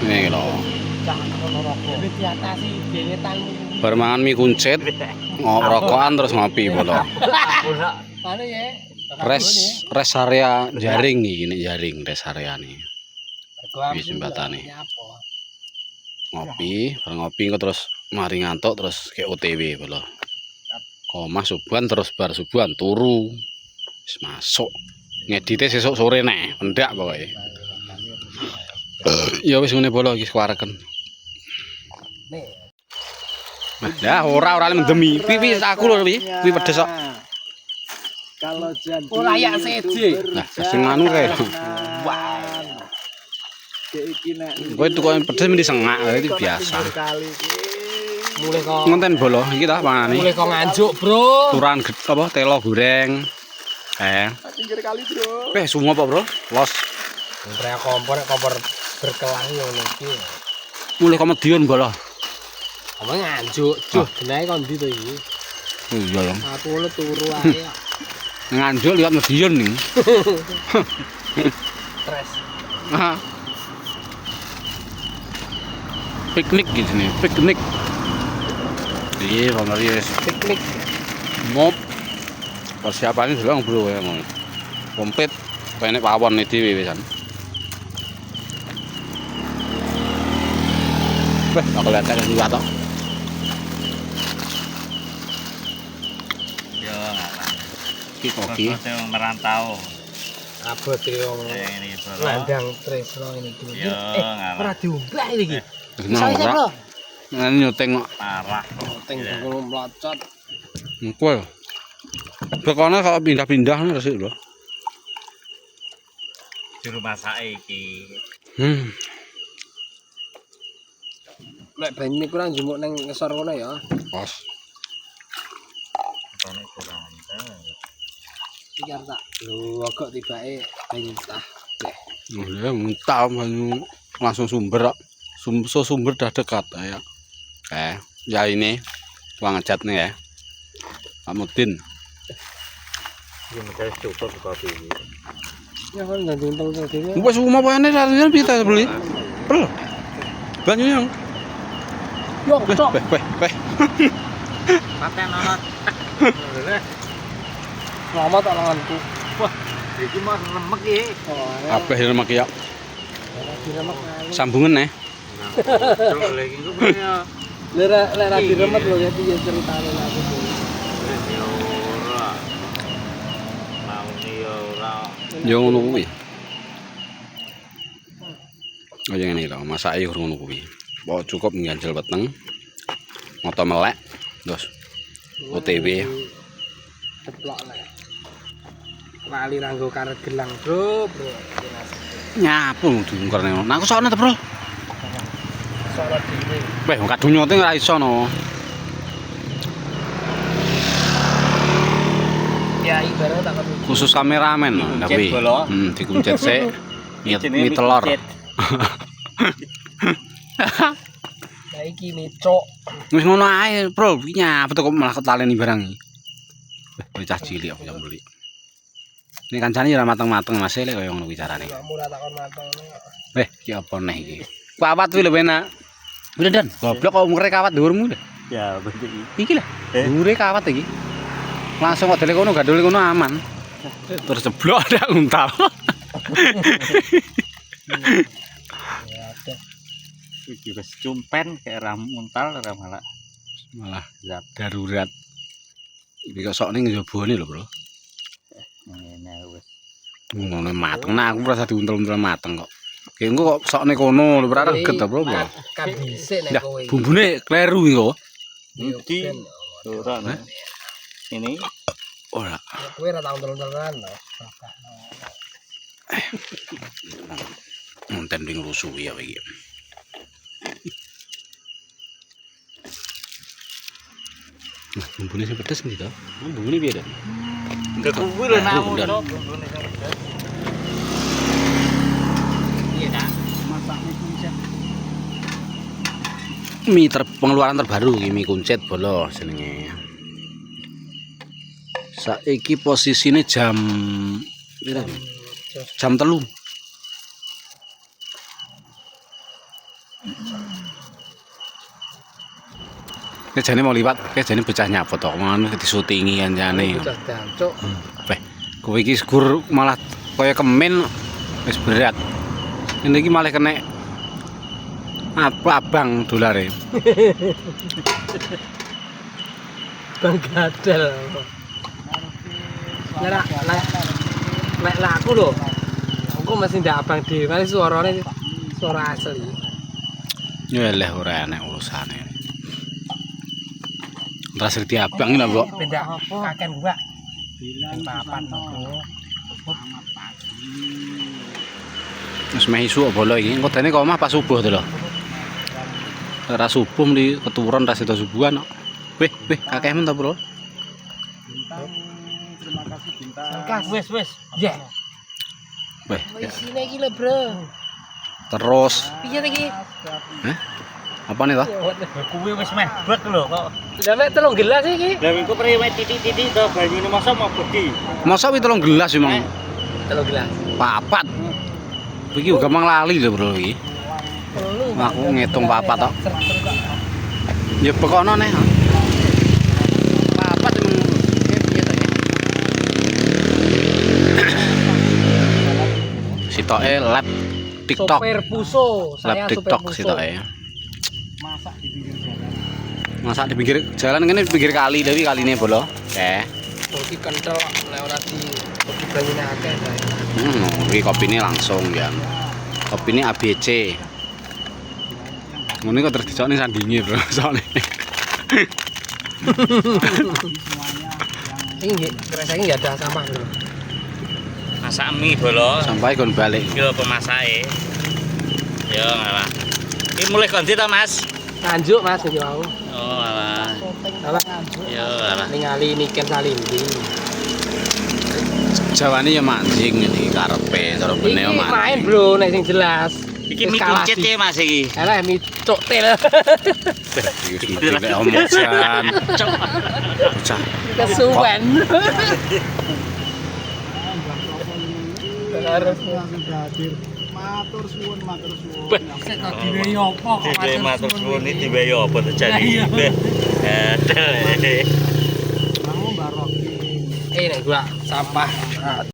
Ini lho. Bar mangan mie kuncit, rokokan terus ngopi lho. Res area jaring iki nek jaring res area nih. Wis jembatane. Ngopi, bar ngopi kok terus mari ngantuk terus kayak OTW lho. Komah subuhan terus bar subuhan turu. Wis masuk. Ngedite sesuk sore nek, pendak pokoke. Ya wis ngene bolo iki kewareken. Ya ora mendemi. Pipi aku lho pipi. Pipi pedes kok. Kalau janji ora yak seje. Nah, sing anu kae. Wah. iki nek Kowe tukoke pedes mesti sengak, itu biasa. Mulai kok Ngonten bolo iki ta pangane. mulai kok nganjuk, Bro. Turan apa telo goreng. pinggir kali, Bro. Semua apa, Bro? Los. Rek kompor berkelang ngono iki. Mulai komedian bolo. Apa nganjuk, juh, genahe kon ndi to iki? Iya ya. Aku le turu ae. Nganjuk lihat median nih. Stres. Piknik gitu nih, piknik. Iya, bang Aries. Piknik. Ngop. Persiapannya sudah bro ya mau. Komplit. Penek pawon nih di wisan. Aku lihat kan juga toh. Yo, Ki kopi. yang merantau. Abot iki wong Ini bro. landang tresno ini iki. Yo, ngalah. Ora diumplak iki. Nah, Saya, Bro. Ini nyuteng kok. Parah. Teng ngono mlocot. Kue. Pokoknya kalau pindah-pindah nih sih loh. Juru masak iki. Nek ben ini kurang jumuk nang ngesor ngono ya. Pas. Tone kurang. Iki arep tak lho agak tibake banyu tah. Ya muntah banyu langsung sumber kok. Sumber dah dekat ya. Ya ini uang ngecat nih ya. Pak Mudin. Ini mencari cukup kopi ini. Ya kan nggak untung to dhewe. Wes semua pokoknya rasanya kita beli. Bel. Banyunya. Yo, cok. Weh. Paten nonot. Selamat tak lawanku. Wah, iki mah remek iki. Oh, Apa yang mak ya? diremek. Sambungan nih. Coba lagi ku punya. Lera diremek lho ya piye ceritane aku. Ya ora. Mau ni ya ora. Yo ngono kuwi. Oh yang ini lah, masak air ngono kuwi. Bawa cukup nganjel weteng. Moto melek. Terus OTW. Ceplok nek. Lali ranggo karet gelang, Bro. Nyapu diungkerne. Nah aku sono to, Bro. Salah dhewe. Weh, wong kadung nyoting ora iso no. Ya ibarat tak kon Khusus kameramen no, tapi dikuncet sik. Mie telur. Nah iki micok. Wis ngono ae, Bro. Iki nyapu kok malah ketaleni barang iki. Weh, cah cilik aku yang beli. Ini kancane ora mateng-mateng Mas lek kaya ngono kuwi carane. Kamu ora takon mateng. Weh, iki apa neh iki? Kawat kuwi lho enak. Udah dan, goblok kok umure kawat dhuwurmu lho. Ya, betul iki. Iki lah. Dhuwure kawat iki. Langsung kok dele kono gandul kono aman. Terus jeblok ada untal. Iki wis cumpen kayak ram muntal ora malah Malah darurat. Iki kok sok ning njobone lho, Bro. ngene wis. Ngono mateng. Nah, aku merasa diuntel-untel mateng kok. Ki engko kok sokne kono lho, ora reget ta, Bro. Kan dhisik nek Lah, kowe iki. bumbune kleru iki kok. Bukti ora nah. Ini Ora. Kowe ora tau untel-untelan lho. Nonton ning rusuh ya iki. Nah, bumbune sing pedes ndi to? Bumbune piye to? enggak kuwi lho namu Bener. to. Iya ta? Mie pengeluaran terbaru iki mie kuncit bolo jenenge. Saiki posisine jam pira? Jam 3. Kejane mau liwat, kejane bocah nyapot tok. Ngono disutingi kancane. Bocah dancuk. Weh, kowe iki gur malah kaya kemen wis berat. Ini iki malah kena apa abang dolare. Bang gadel. Nek aku lho. Aku mesti ndak abang dhewe, suarane suara asli. Ya leh ora enek urusane. Ras reti abang iki lho, Mbok. Benda kaken gua. Bilang papan to. Wis meh isu bolo iki. Engko dene kok omah pas subuh to lho. Ora subuh mli keturun ras itu subuhan kok. Weh, akeh men to, Bro. Terima kasih Bintang. Sangkas wis. Ya. Weh, Isine iki lho, Bro. terus Piye iki? apa nih toh? Kuwi wis meh blek lho kok. Lah mek 3 gelas iki. Lah iku priwe titik-titik to banyune masa mau bedi. Masa wi 3 gelas emang 3 gelas. papat. Iki uga mang lali lho, Bro iki. Aku ngitung papat tok. Ya pokokno neh. Papat emang piye to ya? Sitoke lab TikTok. Sopir Puso, Lab saya sopir TikTok Puso. sitoke. Masak di pinggir jalan. Masak di pinggir jalan kene di pinggir kali dewi kaline bolo. Iki kental lek ora di banyune akeh saya. Iki kopine langsung ya. Kopine ABC. Ngene kok terus dicokne sandinge, Bro. Soalnya. Ini nggih, kerasa ini nggak ada sampah, Bro. Masak mie bolo. Sampai kon balik. Iki lho pemasake. Yo ngalah. Iki mulai ganti ta, Mas? Tanjuk, Mas, iki mau. Oh, alah. Alah, Yo alah. ningali niken salindi. Jawane ya mancing iki karepe cara bene Iki mancing. main, Bro, nek sing jelas. Iki mie kuncit ya, Mas iki. Alah, mi cok tel. Iki lek omongan. Bocah. Kesuwen. Harus hadir. Matur suwun. Diwehi apa kok Dhewe matur suwun iki diwehi apa to jane. Mau Mbak Rocky. Nek gua sampah